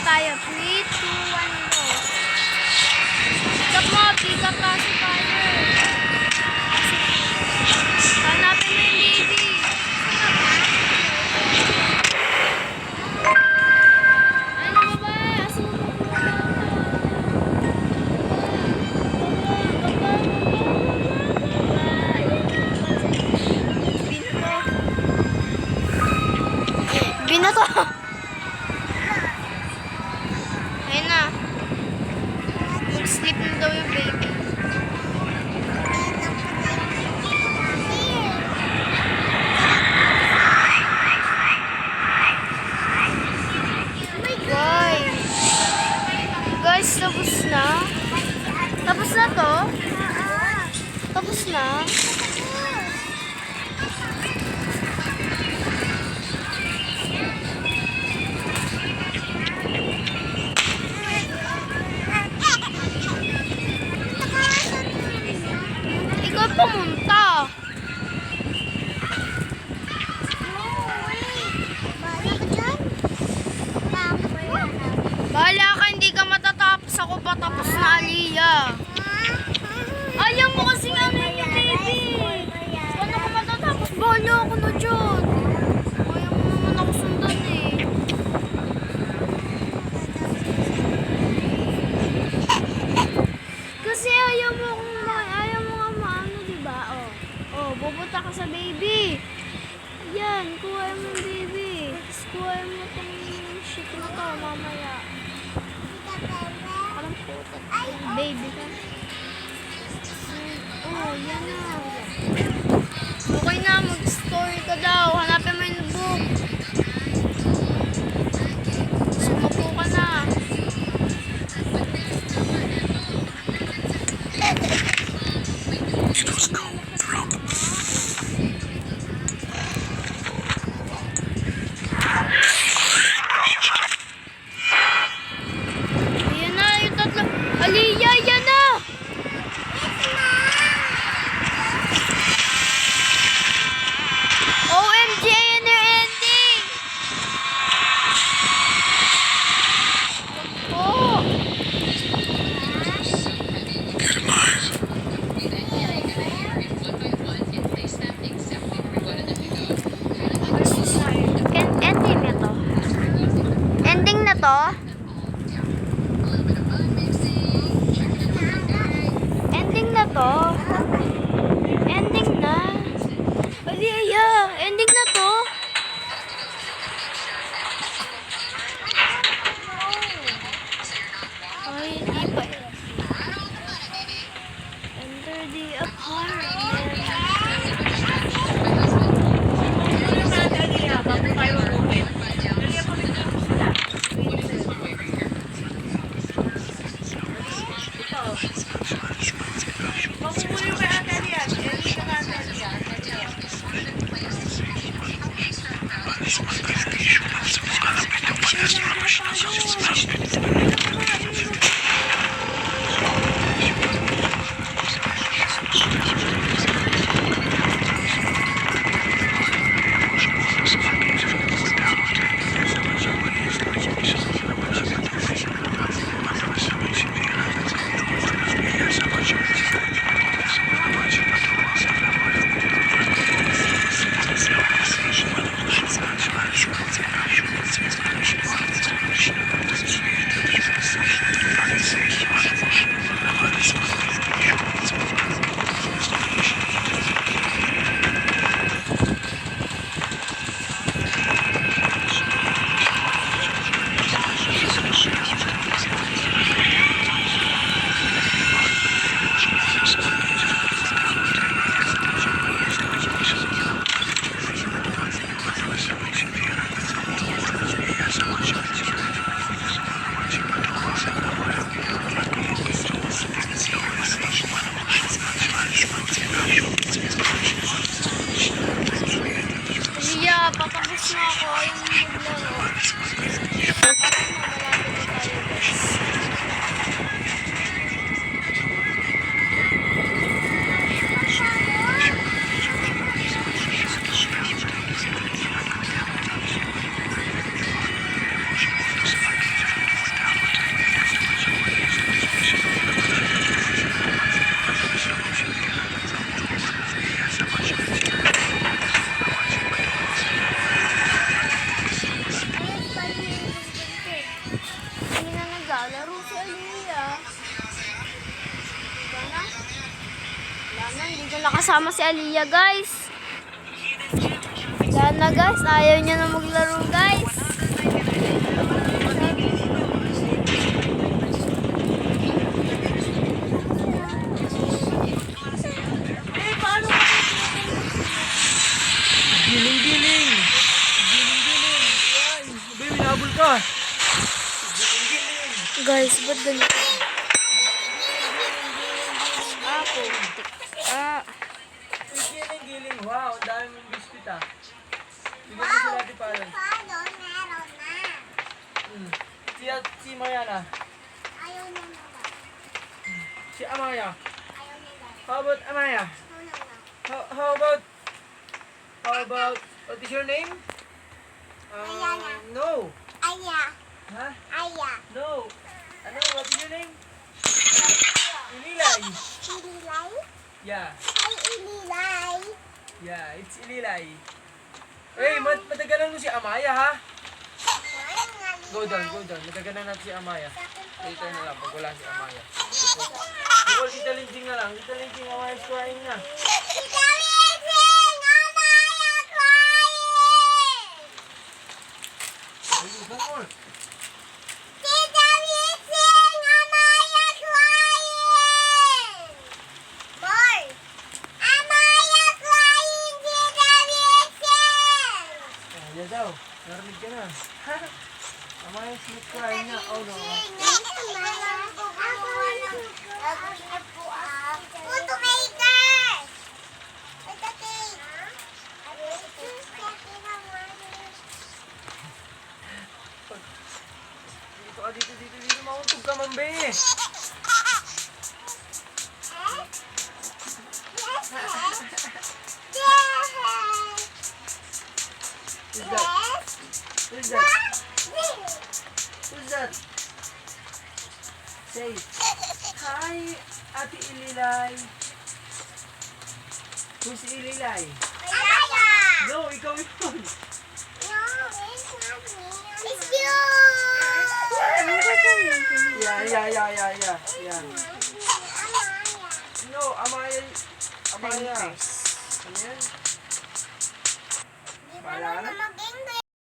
tayo. 3, 2, 1, go. Pick up mo. Pick up kasi tayo. Hanapin mo yung baby. Ano ba ba? Asa mo ba? Binato. Ayun na. Mag-sleep na daw yung baby. Guys, tapos na. Tapos na to? Tapos na. Ikaw pumunta. Bahala ka, hindi ka matatapos. Ako patapos na, Aliyah. Ayaw mo kasi nga yung baby. Paano ka matatapos? Bahala ako na dyan. Ayaw mo naman ako sundan eh. Kasi ayaw mo nga maano, diba? Oh, pupunta ka sa baby. Yan, kuha mo yung baby. Tapos kuha mo itong shit na to mamaya. Parang putot. Baby ka. Oh, yan na. Okay na, mag-story ka daw. Hanapin mo yung book. Sumupo ka na. Ayan na, yung tatlo. Aliyah, yan na! OMG, ayan na yung ending! Oh! Ending na to. Ending na to. Ending na to. Ending na. Aliyah, ending na to. Ay, hindi pa. Enter the apartment. Ano, hindi ko nakasama si Aliyah, guys. Wala na, guys. Ayaw niya na maglaro, guys. Giling-giling! Giling-giling! Yan! Baby, nahabol ka! Giling-giling! Guys, ba't ganito? Ako. Giling-giling! Wow! Ang dami mong biscuit ah! Bigyan mo sila Ate Palan. Si Mariana. Si Amaya. How about Amaya? How about, what is your name? Mariana. No. Aya, Ha? aya, No. Ano? What is your name? Ililay. ililay, Yeah. ay ililay. Yeah, it's Ililay. Hey, matagalan mo si Amaya, ha? Go down. Matagalan natin si Amaya. Later na lang, pag wala si Amaya. Nicole, Tita Linjing na lang. Tita Linjing, Amaya's crying na. Ayun, ganun. Ayan daw. Narinig ka na. Amaya's not crying na. Oh, no. Dito. Mauntog ka, mambe. Who's that? Who's that? Who's that? Say, hi, Ate Ililay. Who's Ililay? No, ikaw yun. Yeah. No, Amaya. Ano yan? Bahala ka na.